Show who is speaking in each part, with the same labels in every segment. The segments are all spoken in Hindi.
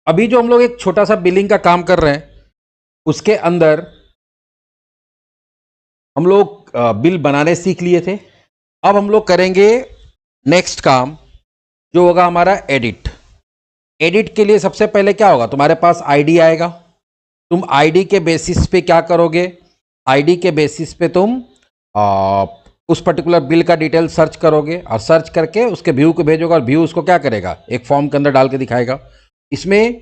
Speaker 1: अभी जो हम लोग एक छोटा सा बिलिंग का काम कर रहे हैं उसके अंदर हम लोग बिल बनाने सीख लिए थे। अब हम लोग करेंगे नेक्स्ट काम जो होगा हमारा एडिट। एडिट के लिए सबसे पहले क्या होगा, तुम्हारे पास आईडी आएगा। तुम आईडी के बेसिस पे क्या करोगे, आईडी के बेसिस पे तुम उस पर्टिकुलर बिल का डिटेल सर्च करोगे और सर्च करके उसके व्यू को भेजोगे और व्यू उसको क्या करेगा, एक फॉर्म के अंदर डाल के दिखाएगा। इसमें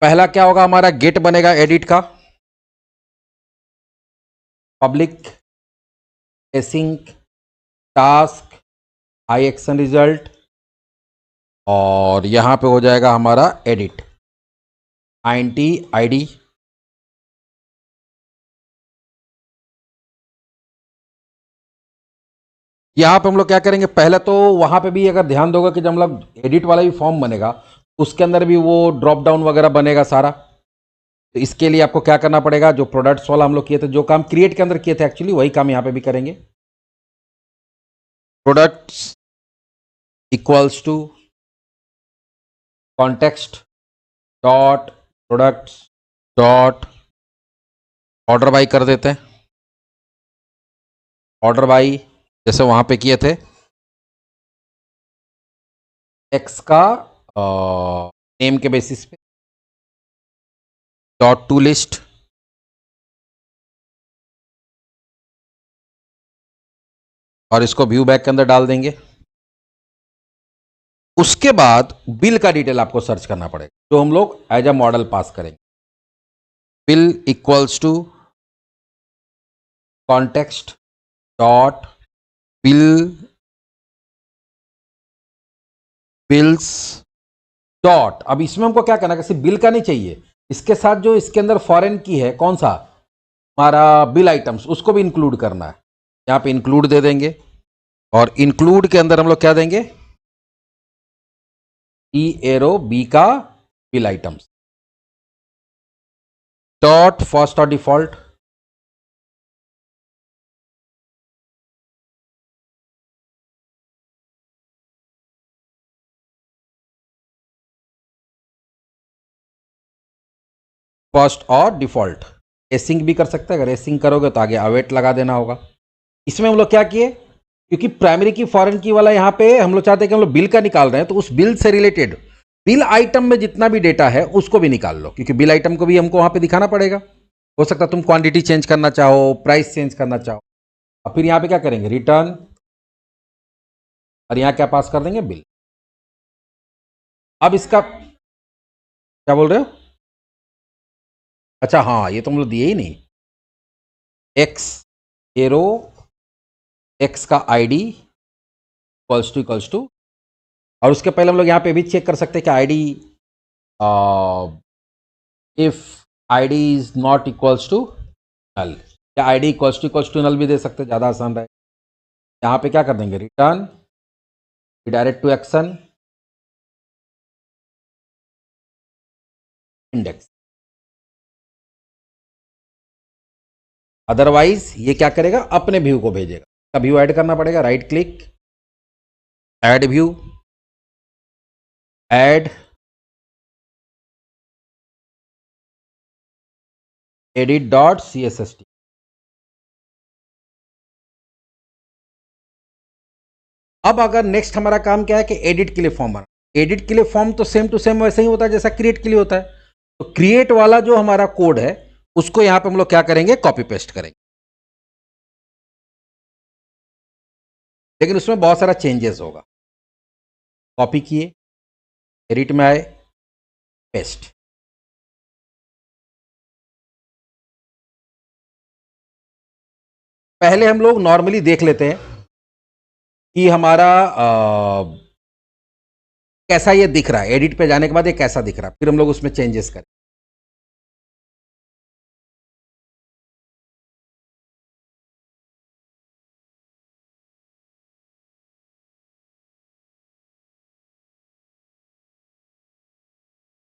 Speaker 1: पहला क्या होगा, हमारा गेट बनेगा एडिट का, public async task I action result, और यहां पे हो जाएगा हमारा एडिट आईएनटी आईडी। यहां पे हम लोग क्या करेंगे, पहले तो वहां पे भी अगर ध्यान दोगे कि जब हम लोग एडिट वाला भी फॉर्म बनेगा उसके अंदर भी वो ड्रॉप डाउन वगैरह बनेगा सारा। तो इसके लिए आपको क्या करना पड़ेगा, जो प्रोडक्ट्स वाला हम लोग किए थे, जो काम क्रिएट के अंदर किए थे एक्चुअली वही काम यहां पे भी करेंगे। Products equals to context dot products dot order by कर देते हैं। ऑर्डर बाई जैसे वहां पे किए थे, एक्स का नेम के बेसिस पे डॉट टू लिस्ट, और इसको व्यू बैक के अंदर डाल देंगे। उसके बाद बिल का डिटेल आपको सर्च करना पड़ेगा जो हम लोग एज अ मॉडल पास करेंगे। Bill equals to context dot bill bills dot, अब इसमें हमको क्या करना है, सिर्फ बिल का नहीं चाहिए, इसके साथ जो इसके अंदर फॉरेन की है कौन सा, हमारा बिल आइटम्स, उसको भी इंक्लूड करना है। यहां पे इंक्लूड दे देंगे और इंक्लूड के अंदर हम लोग क्या देंगे, ई एरो बी का बिल आइटम्स डॉट फर्स्ट और डिफॉल्ट। फर्स्ट और डिफॉल्ट एसिंक भी कर सकते हैं, अगर एसिंक करोगे तो आगे अवेट लगा देना होगा। इसमें हम लोग क्या किए, क्योंकि प्राइमरी की फॉरेन की वाला यहां पे हम लोग चाहते हैं कि हम लोग बिल का निकाल रहे हैं, तो उस बिल से रिलेटेड बिल आइटम में जितना भी डेटा है उसको भी निकाल लो, क्योंकि बिल आइटम को भी हमको वहां पे दिखाना पड़ेगा। हो सकता है तुम क्वांटिटी चेंज करना चाहो, प्राइस चेंज करना चाहो, और फिर यहां पे क्या करेंगे, रिटर्न, और यहां क्या पास कर देंगे, बिल। अब इसका क्या बोल रहे हो, अच्छा हाँ ये तो हम लोग दिए ही नहीं, एक्स एरो एक्स का आईडी इक्वल्स टू, और उसके पहले हम लोग यहाँ पे भी चेक कर सकते हैं कि ID if ID is not equals to null, या आईडी इक्वल्स टू नल भी दे सकते हैं, ज़्यादा आसान रहे। यहाँ पे क्या कर देंगे, return direct to action index. Otherwise ये क्या करेगा, अपने व्यू को भेजेगा। व्यू ऐड करना पड़ेगा, right click, add view, add edit dot CSST। अब अगर नेक्स्ट हमारा काम क्या है कि एडिट के लिए फॉर्म बना, एडिट के लिए फॉर्म तो सेम टू सेम वैसे ही होता है जैसा क्रिएट के लिए होता है। तो क्रिएट वाला जो हमारा कोड है उसको यहां पे हम लोग क्या करेंगे, कॉपी पेस्ट करेंगे, लेकिन उसमें बहुत सारा चेंजेस होगा। कॉपी किए, एडिट में आए, पेस्ट। पहले हम लोग नॉर्मली देख लेते हैं कि हमारा कैसा ये दिख रहा है, एडिट पे जाने के बाद ये कैसा दिख रहा है, फिर हम लोग उसमें चेंजेस करें।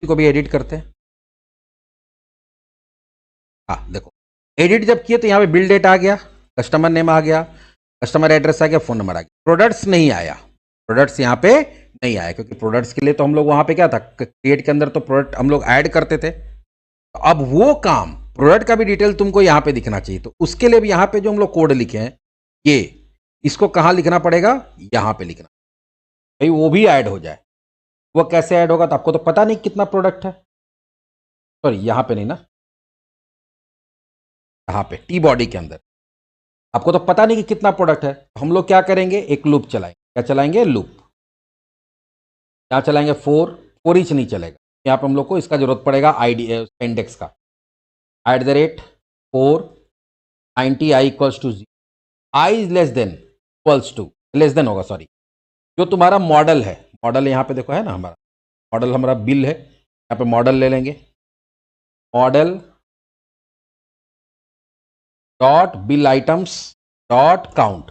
Speaker 1: को भी एडिट करते हैं। हाँ देखो, एडिट जब किए तो यहाँ पे बिल डेट आ गया, कस्टमर नेम आ गया, कस्टमर एड्रेस आ गया, फोन नंबर आ गया, प्रोडक्ट्स नहीं आया, प्रोडक्ट्स यहाँ पे नहीं आया, क्योंकि प्रोडक्ट्स के लिए तो हम लोग वहां पे क्या था, क्रिएट के अंदर तो प्रोडक्ट हम लोग ऐड करते थे। तो अब वो काम प्रोडक्ट का भी डिटेल तुमको यहाँ पे दिखना चाहिए, तो उसके लिए भी यहाँ पे जो हम लोग कोड लिखे हैं ये, इसको कहाँ लिखना पड़ेगा, यहाँ पे लिखना भाई, वो भी ऐड हो जाए। वो कैसे ऐड होगा, तो आपको तो पता नहीं कितना प्रोडक्ट है, सॉरी यहाँ पे नहीं ना, यहाँ पे टी बॉडी के अंदर आपको तो पता नहीं कि कितना प्रोडक्ट है। हम लोग क्या करेंगे, एक लूप चलाएंगे। क्या चलाएंगे, लूप। क्या चलाएंगे, फोर ईच नहीं चलेगा, यहाँ पे हम लोग को इसका जरूरत पड़ेगा आईडी इंडेक्स का, @4 90 i equals to 0, i is less than equals to, less than होगा सॉरी, जो तुम्हारा मॉडल है, मॉडल यहाँ पे देखो है ना, हमारा मॉडल हमारा बिल है, यहाँ पे मॉडल ले लेंगे, model dot bill items dot count.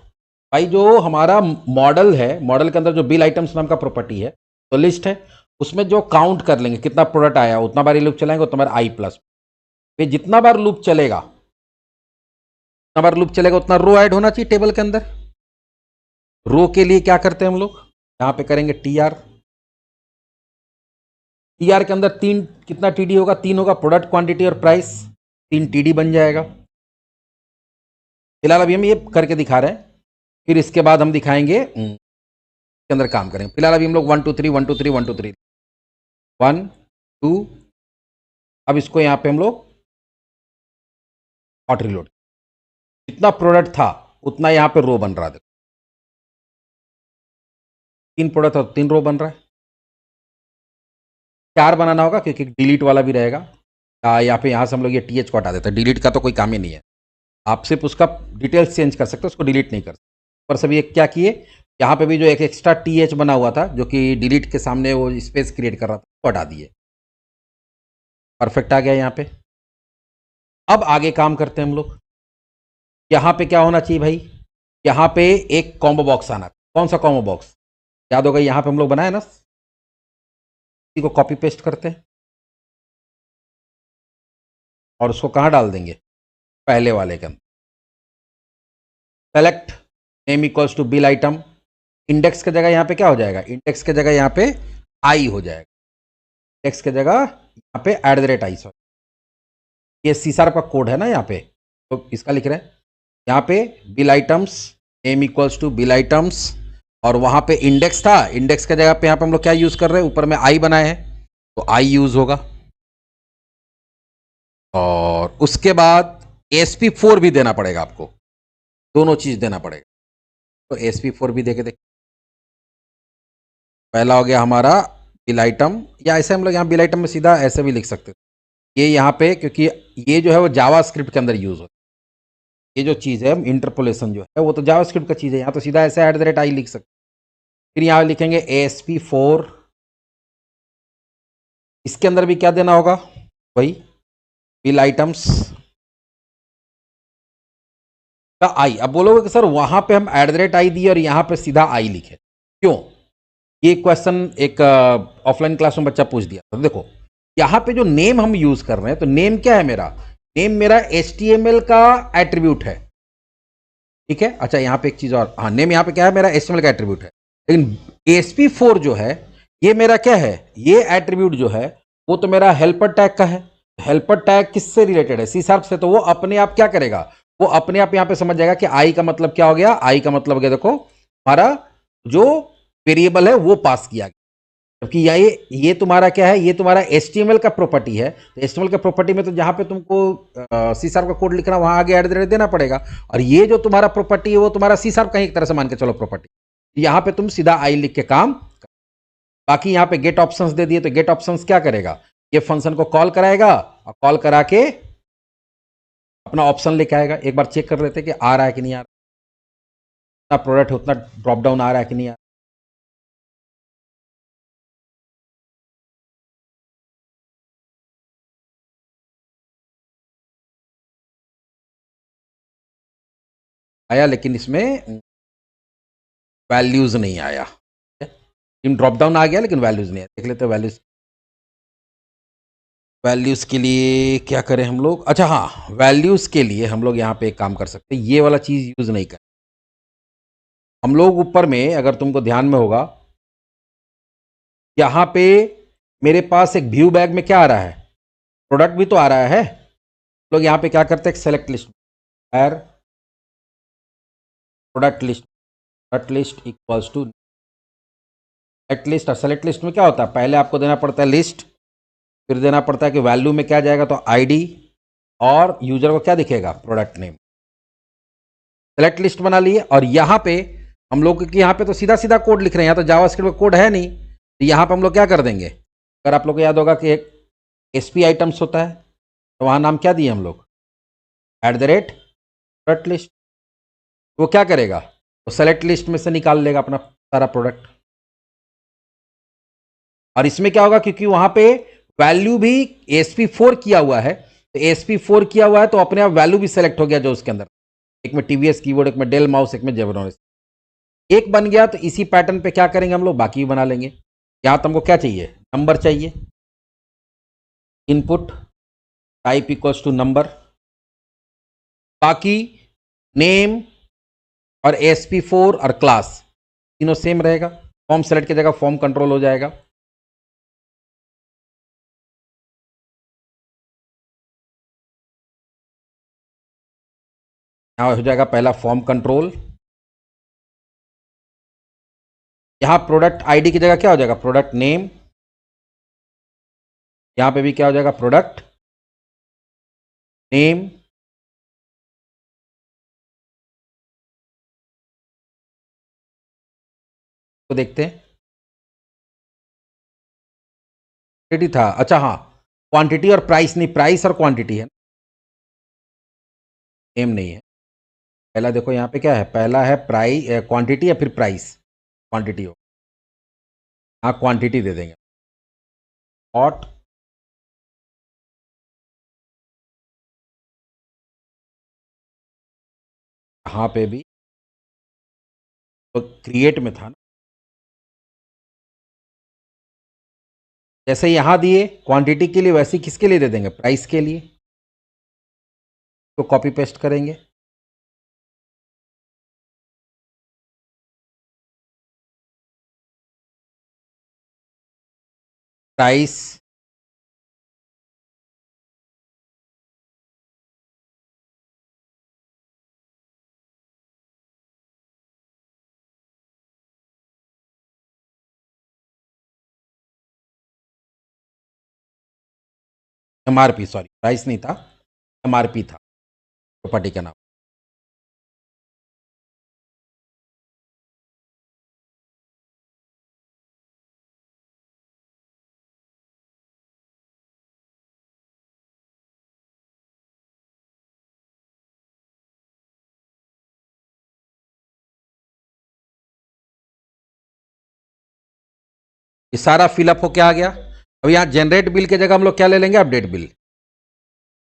Speaker 1: भाई जो हमारा मॉडल है, मॉडल के अंदर जो बिल आइटम्स नाम का प्रॉपर्टी है, तो लिस्ट है, उसमें जो काउंट कर लेंगे कितना प्रोडक्ट आया, उतना बार लूप चलाएंगे, उतना बार आई प्लस। फिर जितना बार लूप चलेगा, उतना बार लूप चलेगा उतना रो ऐड होना चाहिए टेबल के अंदर। रो के लिए क्या करते हैं हम लोग, यहां पे करेंगे टीआर। टीआर के अंदर तीन, कितना टीडी होगा, 3 होगा, प्रोडक्ट क्वांटिटी और प्राइस, 3 टीडी बन जाएगा। फिलहाल अभी हम ये करके दिखा रहे हैं, फिर इसके बाद हम दिखाएंगे के अंदर काम करेंगे। फिलहाल अभी हम लोग 1 2 3 1 2 3 1 2 3 1 2, अब इसको यहां पे हम लोग हॉट रिलोड, जितना प्रोडक्ट था उतना यहां पे रो बन रहा है, 3 प्रोडक्ट था 3 रो बन रहा है। 4 बनाना होगा क्योंकि डिलीट वाला भी रहेगा, यहाँ पे यहाँ से हम लोग ये TH को हटा देते हैं, डिलीट का तो कोई काम ही नहीं है, आप सिर्फ उसका डिटेल्स चेंज कर सकते हो, उसको डिलीट नहीं कर सकते। पर सभी एक क्या किए, यहाँ पे भी जो एक एक्स्ट्रा TH बना हुआ था जो कि डिलीट के सामने वो स्पेस क्रिएट कर रहा था, वो हटा दिए। परफेक्ट आ गया यहाँ पे। अब आगे काम करते हैं हम लोग। यहाँ पे क्या होना चाहिए भाई, यहाँ पे एक कॉम्बो बॉक्स आना। कौन सा कॉम्बो बॉक्स, याद होगा यहाँ पे हम लोग बनाए ना, इसी को कॉपी पेस्ट करते हैं और उसको कहाँ डाल देंगे, पहले वाले के अंदर। Select name equals to bill item, index की जगह यहाँ पे क्या हो जाएगा, इंडेक्स की जगह यहाँ पे आई हो जाएगा, इंडेक्स की जगह यहाँ पे @i, सॉरी ये C# का कोड है ना यहाँ पे, तो इसका लिख रहे हैं यहाँ पे bill items, name equals to bill items, और वहाँ पे इंडेक्स था, इंडेक्स की जगह पे यहाँ पे हम लोग क्या यूज़ कर रहे हैं, ऊपर में आई बनाए हैं तो आई यूज़ होगा। और उसके बाद SP4 भी देना पड़ेगा आपको, दोनों चीज़ देना पड़ेगा, तो SP4 भी देके देख। पहला हो गया हमारा बिल आइटम, या ऐसे हम लोग यहाँ बिल आइटम में सीधा ऐसे भी लिख सकते हैं, ये यहाँ पे क्योंकि ये जो है वो जावास्क्रिप्ट के अंदर यूज़ होता है, ये जो चीज़ है इंटरपोलेशन जो है वो तो जावास्क्रिप्ट का चीज़ है, यहाँ तो सीधा ऐसे @i लिख सकते। फिर यहाँ लिखेंगे ASP4, इसके अंदर भी क्या देना होगा, वही बिल आइटम्स का आई। अब बोलोगे कि सर वहां पे हम @i दिए और यहाँ पे सीधा आई लिखे, क्यों, ये क्वेश्चन एक ऑफलाइन क्लास में बच्चा पूछ दिया। तो देखो यहाँ पे जो नेम हम यूज कर रहे हैं, तो नेम क्या है मेरा, नेम मेरा HTML का एट्रीब्यूट है, ठीक है। अच्छा यहाँ पे एक चीज और, हाँ नेम यहाँ पे क्या है, मेरा HTML का एट्रीब्यूट है, लेकिन ASP4 जो है ये मेरा क्या है, ये एट्रीब्यूट जो है वो तो मेरा हेल्पर टैग का है। हेल्पर टैग किससे रिलेटेड है, C# से, तो वो अपने आप क्या करेगा, वो अपने आप यहाँ पे समझ जाएगा कि आई का मतलब क्या हो गया, आई का मतलब हो गया देखो हमारा जो वेरिएबल है वो पास किया गया, जबकि ये तुम्हारा क्या है, ये तुम्हारा HTML का प्रॉपर्टी है, तो HTML का प्रॉपर्टी में तो जहां पे तुमको C# का कोड लिखना वहां आगे @ देना पड़ेगा, और ये जो तुम्हारा प्रॉपर्टी है वो तुम्हारा C# का ही एक तरह से मान के चलो प्रॉपर्टी, यहां पे तुम सीधा आई लिख के काम। बाकी यहाँ पे गेट ऑप्शंस दे दिए, तो गेट ऑप्शंस क्या करेगा, ये फंक्शन को कॉल कराएगा और कॉल करा के अपना ऑप्शन लेके आएगा। एक बार चेक कर लेते कि आ रहा है कि नहीं आ रहा, जितना प्रोडक्ट है उतना ड्रॉप डाउन आ रहा है कि नहीं आ रहा। आया, लेकिन इसमें वैल्यूज नहीं आया, ड्रॉप डाउन आ गया लेकिन वैल्यूज नहीं आया। देख लेते हैं वैल्यूज, वैल्यूज के लिए क्या करें हम लोग, अच्छा हाँ वैल्यूज के लिए हम लोग यहाँ पे एक काम कर सकते हैं, ये वाला चीज यूज नहीं कर हम लोग ऊपर में, अगर तुमको ध्यान में होगा यहां पे मेरे पास एक व्यू बैग में क्या आ रहा है, प्रोडक्ट भी तो आ रहा है। लोग यहां पे क्या करते हैं, select list, product list equals to select list. और सेलेक्ट लिस्ट में क्या होता है, पहले आपको देना पड़ता है लिस्ट, फिर देना पड़ता है कि वैल्यू में क्या जाएगा, तो आईडी, और यूजर को क्या दिखेगा, प्रोडक्ट नेम। सेलेक्ट लिस्ट बना लिए, और यहां पे हम लोग, क्योंकि यहां पे तो सीधा सीधा कोड लिख रहे हैं, यहाँ तो जावास्क्रिप्ट में कोड है नहीं, तो यहां पे हम लोग क्या कर देंगे, अगर आप लोग को याद होगा कि एक एसपी आइटम्स होता है, तो वहां नाम क्या दिए हम लोग, @प्रोडक्ट लिस्ट। वो क्या करेगा, तो सेलेक्ट लिस्ट में से निकाल लेगा अपना सारा प्रोडक्ट। और इसमें क्या होगा, क्योंकि वहां पे वैल्यू भी ASP4 किया हुआ है, तो ASP4 किया हुआ है तो अपने आप वैल्यू भी सेलेक्ट हो गया जो उसके अंदर, एक में टीवीएस कीबोर्ड, एक में डेल माउस, एक में जेब्रॉनिक्स, एक बन गया। तो इसी पैटर्न पे क्या करेंगे हम लोग, बाकी भी बना लेंगे। यहां तो हमको क्या चाहिए, नंबर चाहिए, input type equals to number, बाकी नेम और ASP4 और क्लास तीनों सेम रहेगा। फॉर्म सेलेक्ट की जगह फॉर्म कंट्रोल हो जाएगा। यहां हो जाएगा पहला फॉर्म कंट्रोल। यहां प्रोडक्ट आईडी की जगह क्या हो जाएगा, प्रोडक्ट नेम। यहां पे भी क्या हो जाएगा, प्रोडक्ट नेम। तो देखते हैं, क्वांटिटी था, अच्छा हाँ, क्वांटिटी और प्राइस नहीं, प्राइस और क्वांटिटी है, नेम नहीं है। पहला देखो यहाँ पे क्या है, पहला है प्राइस, क्वांटिटी या फिर प्राइस, क्वांटिटी हो, हाँ क्वांटिटी दे देंगे। हॉट यहाँ पे भी तो क्रिएट में था ना, जैसे यहां दिए क्वांटिटी के लिए, वैसे किसके लिए दे देंगे, प्राइस के लिए। तो कॉपी पेस्ट करेंगे, प्राइस, MRP, सॉरी प्राइस नहीं था, MRP था प्रॉपर्टी का नाम। ये सारा फिलअप हो क्या आ गया। अब यहाँ जनरेट बिल की जगह हम लोग क्या ले लेंगे, अपडेट बिल।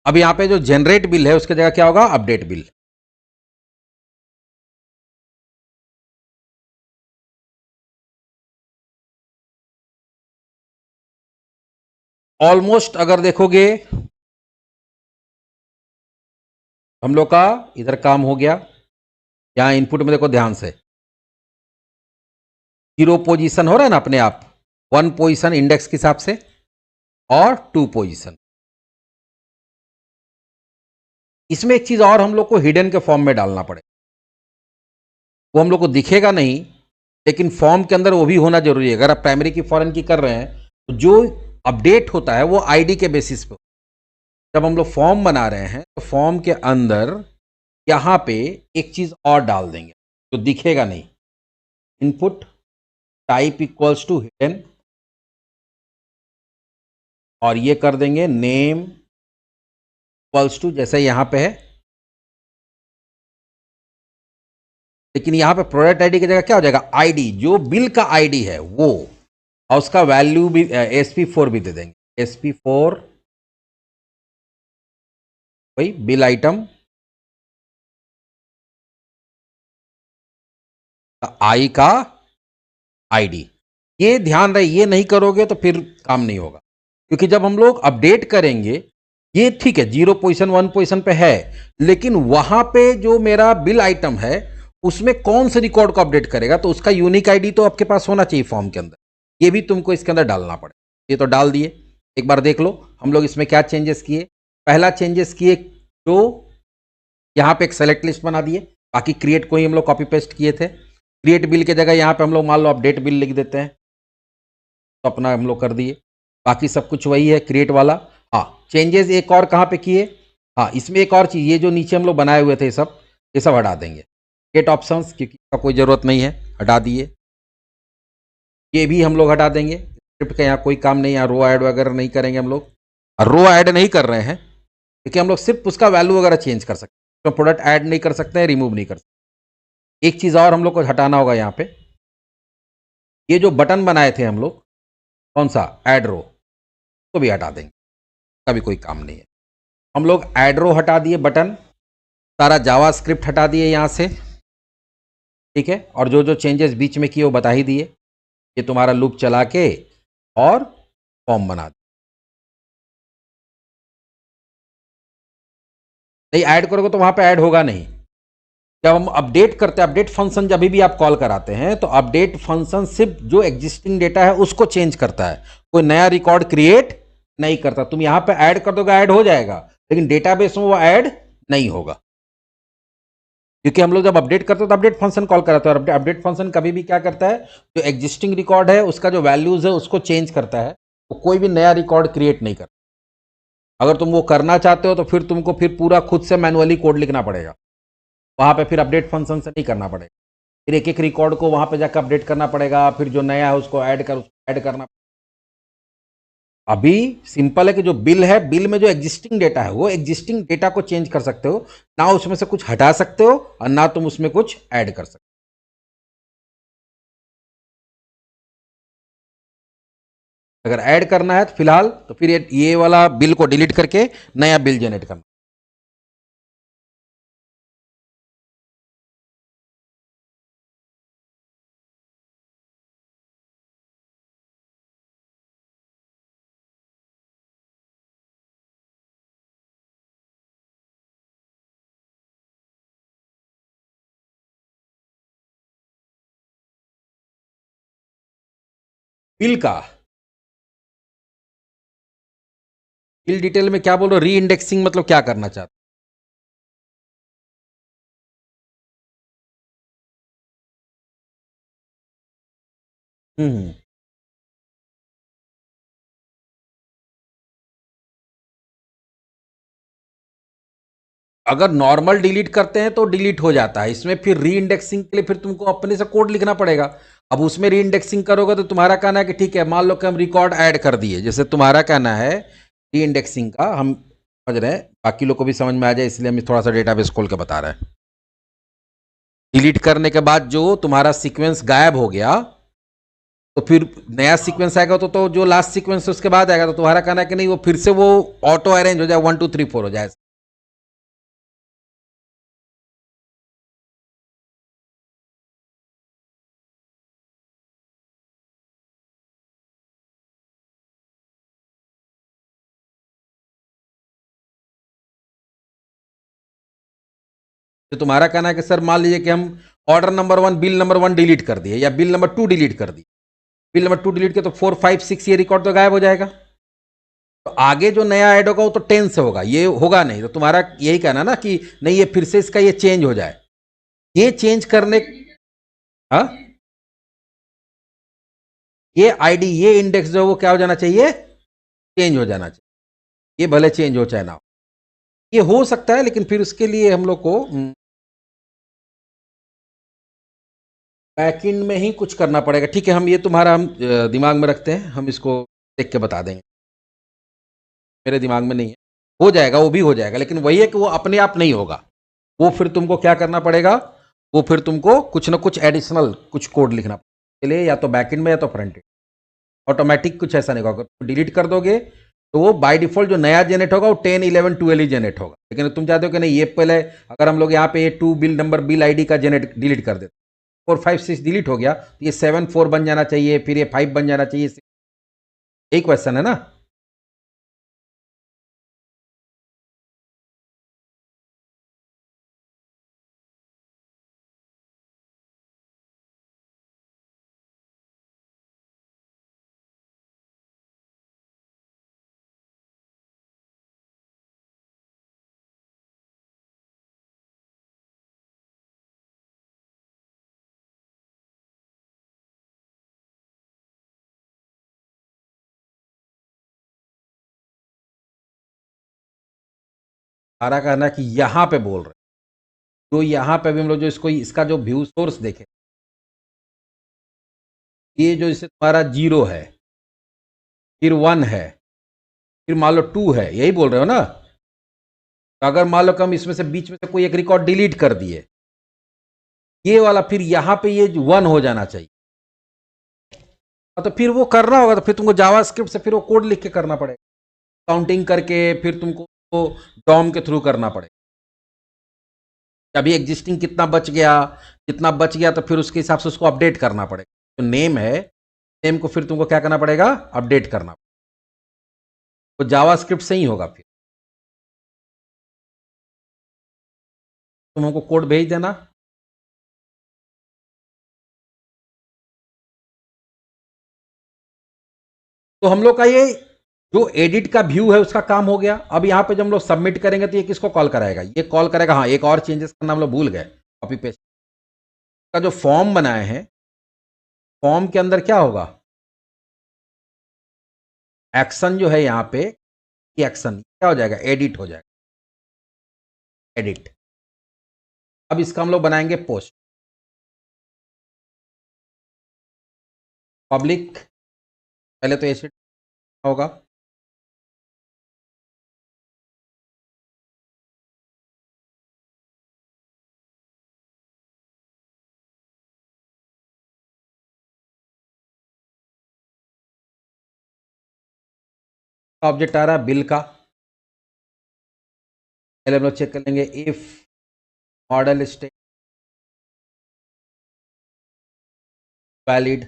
Speaker 1: अब यहाँ पे जो जनरेट बिल है उसकी जगह क्या होगा, अपडेट बिल। ऑलमोस्ट अगर देखोगे हम लोग का इधर काम हो गया। यहां इनपुट में देखो ध्यान से, 0 पोजीशन हो रहा है ना अपने आप, 1 पोजीशन इंडेक्स के हिसाब से और 2 पोजीशन। इसमें एक चीज और हम लोग को हिडन के फॉर्म में डालना पड़ेगा, वो हम लोग को दिखेगा नहीं, लेकिन फॉर्म के अंदर वो भी होना जरूरी है। अगर आप प्राइमरी की फॉरेन की कर रहे हैं तो जो अपडेट होता है वो आईडी के बेसिस पे। जब हम लोग फॉर्म बना रहे हैं तो फॉर्म के अंदर यहां पे एक चीज और डाल देंगे जो दिखेगा नहीं, input type equals to hidden, और ये कर देंगे नेम इक्वल्स टू जैसे यहां पे है, लेकिन यहां पे प्रोडक्ट आईडी की जगह क्या हो जाएगा, आईडी, जो बिल का आईडी है वो, और उसका वैल्यू भी ASP4 भी दे देंगे, ASP4 वही बिल आइटम आई का आईडी। ये ध्यान रहे, ये नहीं करोगे तो फिर काम नहीं होगा, क्योंकि जब हम लोग अपडेट करेंगे, ये ठीक है 0 पोजीशन 1 पोजीशन पे है, लेकिन वहां पे जो मेरा बिल आइटम है उसमें कौन से रिकॉर्ड को अपडेट करेगा, तो उसका यूनिक आईडी तो आपके पास होना चाहिए फॉर्म के अंदर। ये भी तुमको इसके अंदर डालना पड़ेगा। ये तो डाल दिए, एक बार देख लो हम लोग इसमें क्या चेंजेस किए। पहला चेंजेस किए जो यहाँ पे एक सेलेक्ट लिस्ट बना दिए, बाकी क्रिएट को ही हम लोग कॉपी पेस्ट किए थे। क्रिएट बिल की जगह यहाँ पे हम लोग मान लो अपडेट बिल लिख देते हैं, तो अपना हम लोग कर दिए। बाकी सब कुछ वही है क्रिएट वाला। हाँ, चेंजेस एक और कहाँ पे किए, हाँ इसमें एक और चीज़, ये जो नीचे हम लोग बनाए हुए थे ये सब हटा देंगे। गेट ऑप्शंस क्योंकि इसका कोई ज़रूरत नहीं है, हटा दिए। ये भी हम लोग हटा देंगे, स्क्रिप्ट का यहाँ कोई काम नहीं, यहाँ रो ऐड वगैरह नहीं करेंगे हम लोग। रो ऐड नहीं कर रहे हैं क्योंकि हम लोग सिर्फ उसका वैल्यू वगैरह चेंज कर सकते हैं, तो प्रोडक्ट ऐड नहीं कर सकते हैं, रिमूव नहीं कर सकते। एक चीज़ और हम लोग को हटाना होगा यहाँ पे, ये जो बटन बनाए थे हम लोग, कौन सा ऐड रो, तो भी हटा देंगे, का भी कोई काम नहीं है। हम लोग ऐड रो हटा दिए, बटन, सारा जावा स्क्रिप्ट हटा दिए यहाँ से, ठीक है। और जो जो चेंजेस बीच में किए वो बता ही दिए। ये तुम्हारा लूप चला के और फॉर्म बना दे। नहीं ऐड करोगे तो वहां पे ऐड होगा नहीं। जब हम अपडेट करते हैं, अपडेट फंक्शन जब भी आप कॉल कराते हैं तो अपडेट फंक्शन सिर्फ जो एग्जिस्टिंग डेटा है उसको चेंज करता है, कोई नया रिकॉर्ड क्रिएट नहीं करता। तुम यहां पे ऐड कर दोगे, ऐड हो जाएगा, लेकिन डेटाबेस में वो ऐड नहीं होगा, क्योंकि हम लोग जब अपडेट करते हैं तो अपडेट फंक्शन कॉल कराते हैं। और अपडेट फंक्शन कभी भी क्या करता है, जो एग्जिस्टिंग रिकॉर्ड है उसका जो वैल्यूज है उसको चेंज करता है, वो कोई भी नया रिकॉर्ड क्रिएट नहीं करता। अगर तुम वो करना चाहते हो तो फिर तुमको फिर पूरा खुद से मैनुअली कोड लिखना पड़ेगा, वहां पे फिर अपडेट फंक्शन से नहीं करना पड़ेगा। फिर एक एक रिकॉर्ड को वहां पे जाकर अपडेट करना पड़ेगा, फिर जो नया है उसको ऐड करना। अभी सिंपल है कि जो बिल है, बिल में जो एग्जिस्टिंग डेटा है वो एग्जिस्टिंग डेटा को चेंज कर सकते हो, ना उसमें से कुछ हटा सकते हो और ना तुम उसमें कुछ ऐड कर सकते हो। अगर ऐड करना है तो फिलहाल तो फिर ये वाला बिल को डिलीट करके नया बिल जनरेट करना। बिल का बिल डिटेल में क्या बोल रहे हो, री इंडेक्सिंग मतलब क्या करना चाहते हो? अगर नॉर्मल डिलीट करते हैं तो डिलीट हो जाता है, इसमें फिर री इंडेक्सिंग के लिए फिर तुमको अपने से कोड लिखना पड़ेगा। अब उसमें री इंडेक्सिंग करोगे तो तुम्हारा कहना है कि ठीक है, मान लो कि हम रिकॉर्ड ऐड कर दिए, जैसे तुम्हारा कहना है री इंडेक्सिंग का, हम समझ रहे हैं, बाकी लोग को भी समझ में आ जाए इसलिए हम थोड़ा सा डेटाबेस खोल के बता रहे हैं। डिलीट करने के बाद जो तुम्हारा सीक्वेंस गायब हो गया, तो फिर नया सीक्वेंस आएगा, तो जो लास्ट सीक्वेंस उसके बाद आएगा, तो तुम्हारा कहना है कि नहीं वो फिर से वो ऑटो अरेंज हो जाए, 1 2 3 4 हो जाए। तो तुम्हारा कहना है कि सर मान लीजिए कि हम order number 1 bill number 1 delete कर दिए, या बिल नंबर 2 डिलीट कर दिए, बिल नंबर 2 डिलीट किया तो 4 5 6 ये रिकॉर्ड तो गायब हो जाएगा। तो आगे जो नया ऐड होगा वो तो 10 से होगा, ये होगा नहीं। तो तुम्हारा यही कहना ना कि नहीं ये फिर से इसका ये चेंज हो जाए, ये चेंज करने, हाँ, ये आईडी ये इंडेक्स जो है वो क्या हो जाना चाहिए, चेंज हो जाना चाहिए। ये भले चेंज हो चाहे ना हो, ये हो सकता है, लेकिन फिर उसके लिए हम लोग को बैकएंड में ही कुछ करना पड़ेगा। ठीक है, हम ये तुम्हारा हम दिमाग में रखते हैं, हम इसको देख के बता देंगे। मेरे दिमाग में नहीं है, हो जाएगा, वो भी हो जाएगा, लेकिन वही है कि वो अपने आप नहीं होगा। वो फिर तुमको क्या करना पड़ेगा, वो फिर तुमको कुछ ना कुछ एडिशनल कुछ कोड लिखना पड़ेगा, लिए या तो बैकएंड में या तो फ्रंट एंड। ऑटोमेटिक कुछ ऐसा नहीं होगा, डिलीट कर दोगे तो वो बाय डिफॉल्ट जो नया जनरेट होगा वो 10 11 12 ही जनरेट होगा। लेकिन तुम चाहते हो कि नहीं, ये पहले अगर हम लोग यहाँ पे ये 2 बिल नंबर बिल आईडी का जनरेट डिलीट कर देते, 4 5 6 डिलीट हो गया, तो ये 7 4 बन जाना चाहिए, फिर ये 5 बन जाना चाहिए। यही क्वेश्चन है ना। हमारा कहना है कि यहाँ पे बोल रहे, तो यहाँ पे भी हम लोग जो इसको इसका जो व्यू सोर्स देखें, ये जो इसे तुम्हारा 0 है, फिर 1 है, फिर मान लो 2 है, यही बोल रहे हो ना। तो अगर मान लो कि हम इसमें से बीच में से कोई एक रिकॉर्ड डिलीट कर दिए, ये वाला फिर यहाँ पे ये 1 हो जाना चाहिए। तो फिर वो करना होगा, तो फिर तुमको जावास्क्रिप्ट से फिर वो कोड लिख के करना पड़ेगा, काउंटिंग करके फिर तुमको डॉम के थ्रू करना पड़ेगा। अभी एग्जिस्टिंग कितना बच गया, जितना बच गया तो फिर उसके हिसाब से उसको अपडेट करना पड़ेगा। जो नेम है, नेम को फिर तुमको क्या करना पड़ेगा, अपडेट करना पड़ेगा। वो जावास्क्रिप्ट से ही होगा। फिर तुम हमको कोड भेज देना। तो हम लोग का ये जो एडिट का व्यू है उसका काम हो गया। अब यहाँ पे जब हम लोग सबमिट करेंगे तो ये किसको कॉल कराएगा, ये कॉल करेगा, हाँ एक और चेंजेस करना हम लोग भूल गए, कॉपी पेस्ट का जो फॉर्म बनाए हैं, फॉर्म के अंदर क्या होगा, एक्शन जो है यहाँ पे, एक्शन क्या हो जाएगा, एडिट हो जाएगा, एडिट। अब इसका हम लोग बनाएंगे पोस्ट, पब्लिक, पहले तो ऐसे होगा, ऑब्जेक्ट आ रहा है बिल का। पहले हम लोग चेक कर लेंगे इफ मॉडल स्टेट वैलिड,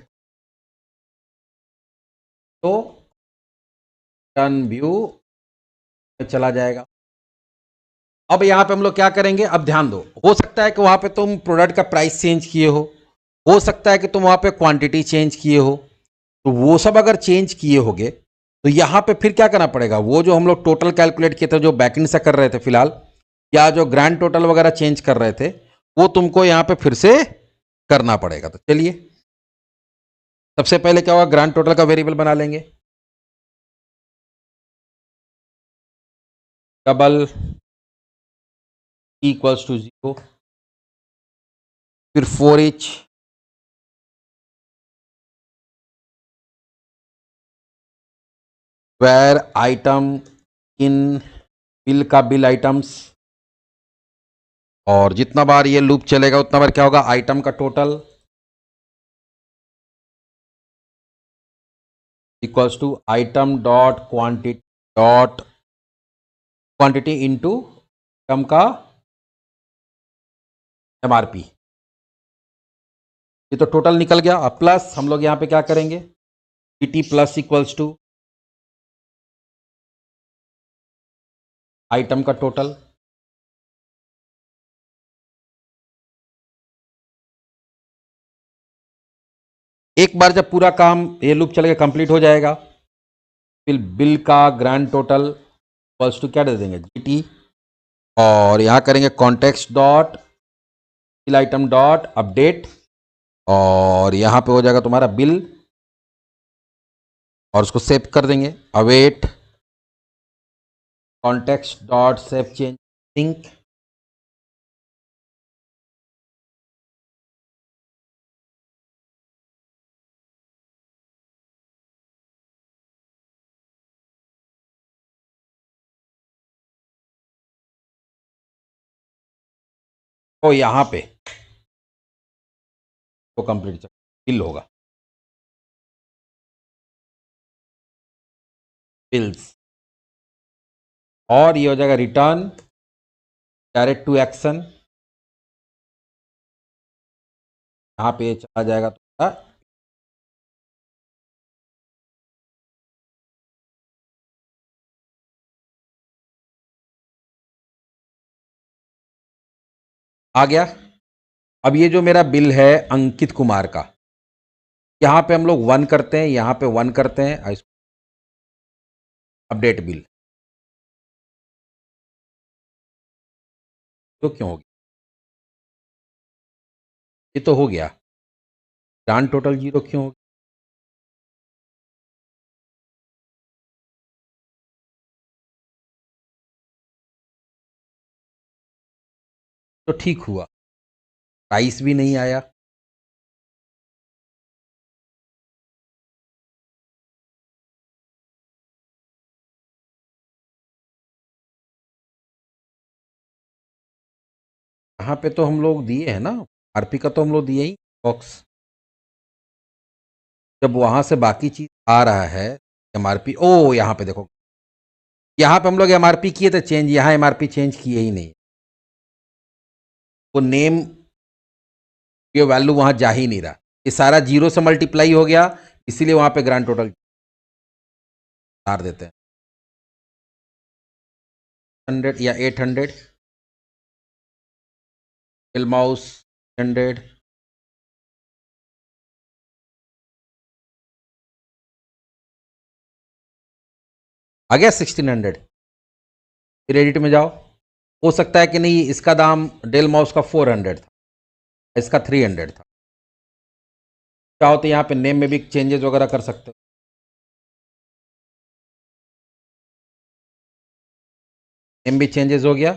Speaker 1: तो टर्न व्यू चला जाएगा। अब यहाँ पे हम लोग क्या करेंगे, अब ध्यान दो, हो सकता है कि वहां पे तुम प्रोडक्ट का प्राइस चेंज किए हो सकता है कि तुम वहां पे क्वांटिटी चेंज किए हो। तो वो सब अगर चेंज किए होगे तो यहाँ पे फिर क्या करना पड़ेगा, वो जो हम लोग टोटल कैलकुलेट किए थे, जो बैकएंड से कर रहे थे फिलहाल, या जो ग्रैंड टोटल वगैरह चेंज कर रहे थे, वो तुमको यहाँ पे फिर से करना पड़ेगा। तो चलिए सबसे पहले क्या होगा, ग्रैंड टोटल का वेरिएबल बना लेंगे, डबल इक्वल्स टू 0, फिर 4 each var item in bill का बिल आइटम्स, और जितना बार ये लूप चलेगा उतना बार क्या होगा, आइटम का total equals to item dot quantity into item का एमआरपी। ये तो टोटल निकल गया। अब प्लस हम लोग यहां पे क्या करेंगे, T plus equals to item का टोटल, एक बार जब पूरा काम ये लूप चलेगा कंप्लीट हो जाएगा, फिर बिल का ग्रैंड टोटल इक्वल्स टू क्या दे देंगे, जीटी, और यहां करेंगे context dot bill item dot update, और यहां पे हो जाएगा तुम्हारा बिल, और उसको सेव कर देंगे, await context dot save change sync. तो यहां पे तो कंप्लीट बिल होगा, बिल्स, और ये हो जाएगा रिटर्न डायरेक्ट टू एक्शन, यहां पे चला जाएगा तो आ गया। अब ये जो मेरा बिल है अंकित कुमार का, यहां पे हम लोग 1 करते हैं, यहां पे 1 करते हैं, अपडेट बिल, तो क्यों हो गया, ये तो हो गया, ग्रांड टोटल 0 क्यों हो गया, तो ठीक हुआ, प्राइस भी नहीं आया। यहाँ पे तो हम लोग दिए हैं ना, आरपी का तो हम लोग दिए ही बॉक्स। जब वहां से बाकी चीज आ रहा है, एमआरपी, ओ यहाँ पे देखो, यहाँ पे हम लोग एमआरपी किए थे चेंज, यहाँ एमआरपी चेंज किए ही नहीं। वो नेम, ये वैल्यू वहां जा ही नहीं रहा, ये सारा जीरो से मल्टीप्लाई हो गया, इसीलिए वहां पे ग्रांड टोटल मार देते हैं 100 या 800, एल माउस 100, आ गया 1600। फिर एडिट में जाओ, हो सकता है कि नहीं इसका दाम डेल माउस का 400 था, इसका 300 था। चाहो तो यहाँ पे नेम में भी चेंजेस वगैरह कर सकते हो। नेम भी चेंजेस हो गया,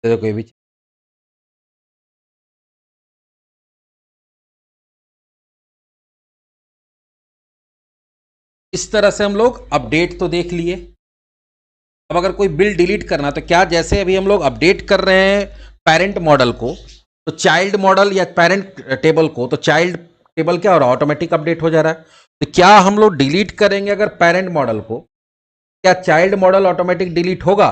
Speaker 1: तो कोई भी इस तरह से हम लोग अपडेट तो देख लिए। अब अगर कोई बिल डिलीट करना, तो क्या जैसे अभी हम लोग अपडेट कर रहे हैं पेरेंट मॉडल को, तो चाइल्ड मॉडल या पेरेंट टेबल को, तो चाइल्ड टेबल क्या हो रहा है, ऑटोमेटिक अपडेट हो जा रहा है। तो क्या हम लोग डिलीट करेंगे अगर पेरेंट मॉडल को, क्या चाइल्ड मॉडल ऑटोमेटिक डिलीट होगा?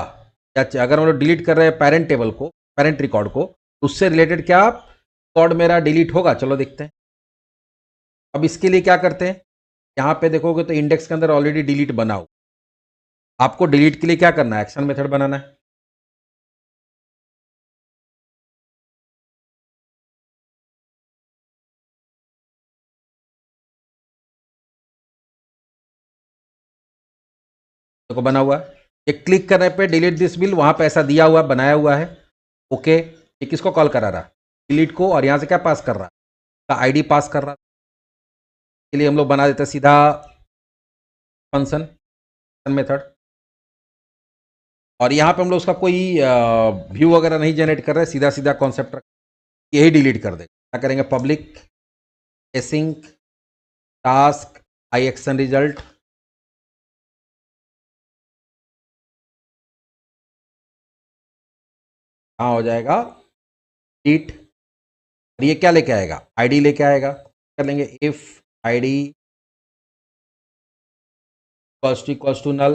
Speaker 1: या अगर हम लोग डिलीट कर रहे हैं पेरेंट टेबल को, पेरेंट रिकॉर्ड को, तो उससे रिलेटेड क्या रिकॉर्ड मेरा डिलीट होगा? चलो देखते हैं। अब इसके लिए क्या करते हैं, यहां पे देखोगे तो इंडेक्स के अंदर ऑलरेडी डिलीट बना हो। आपको डिलीट के लिए क्या करना है, एक्शन मेथड बनाना है। देखो बना हुआ है, ये क्लिक करने पे डिलीट दिस बिल, वहां पे ऐसा दिया हुआ बनाया हुआ है। ओके, ये किसको कॉल करा रहा, डिलीट को, और यहां से क्या पास कर रहा, का आईडी पास कर रहा। के लिए हम लोग बना देते सीधा फंक्शन मेथड, और यहां पे हम लोग उसका कोई व्यू वगैरह नहीं जनरेट कर रहे, सीधा सीधा कॉन्सेप्ट यही डिलीट कर देगा। क्या करेंगे, public async task I action result, हाँ हो जाएगा डिलीट। ये क्या लेके आएगा, आईडी लेके आएगा। कर लेंगे if ID equals to null,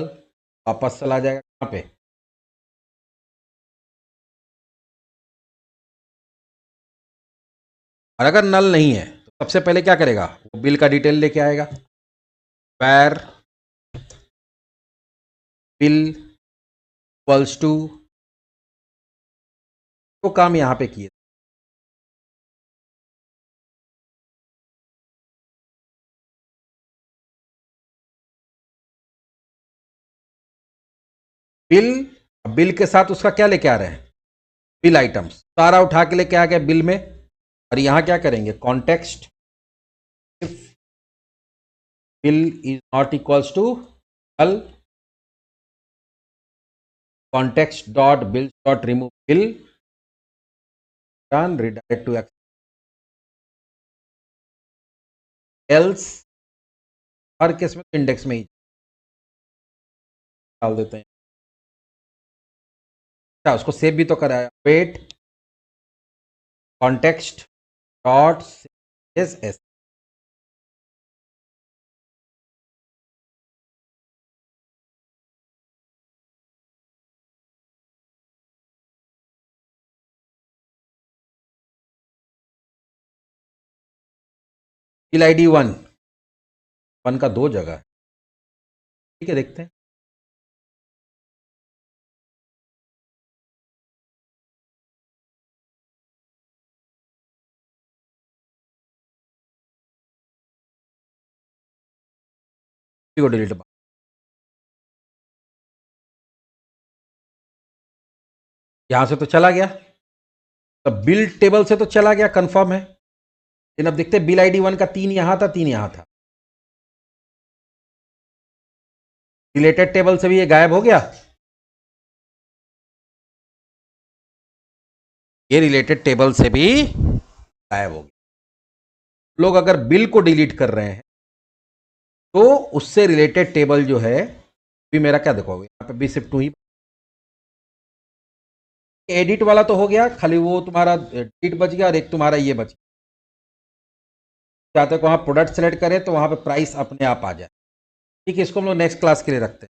Speaker 1: वापस चला जाएगा कहाँ पे, और अगर नल नहीं है तो सबसे पहले क्या करेगा, वो बिल का डिटेल लेके आएगा, where बिल इक्वल्स टू, तो काम यहां पे किए, बिल, बिल के साथ उसका क्या लेके आ रहे हैं, बिल आइटम्स सारा उठा के लेके आ गए बिल में। और यहां क्या करेंगे, context if bill is not equals to null, context dot bill dot remove bill, turn redirect to else, हर केस में इंडेक्स में ही डाल देते हैं। अच्छा, उसको सेव भी तो कराया, wait context dot S S, bill ID 1 का 2 जगह है, ठीक है देखते हैं। को डिलीट, यहां से तो चला गया, तो बिल टेबल से तो चला गया, कंफर्म है। लेकिन अब देखते हैं बिल आईडी 1 का 3 यहां था, 3 यहां था, रिलेटेड टेबल से भी ये गायब हो गया। ये रिलेटेड टेबल से भी गायब हो गया। लोग अगर बिल को डिलीट कर रहे हैं तो उससे रिलेटेड टेबल जो है भी मेरा क्या देखोगे यहाँ पे बी सिर्फ 2 ही। एडिट वाला तो हो गया, खाली वो तुम्हारा डिलीट बच गया और एक तुम्हारा ये बच गया। चाहते को वहाँ प्रोडक्ट सेलेक्ट करें तो वहाँ पे प्राइस अपने आप आ जाए। ठीक है, इसको हम लोग नेक्स्ट क्लास के लिए रखते हैं।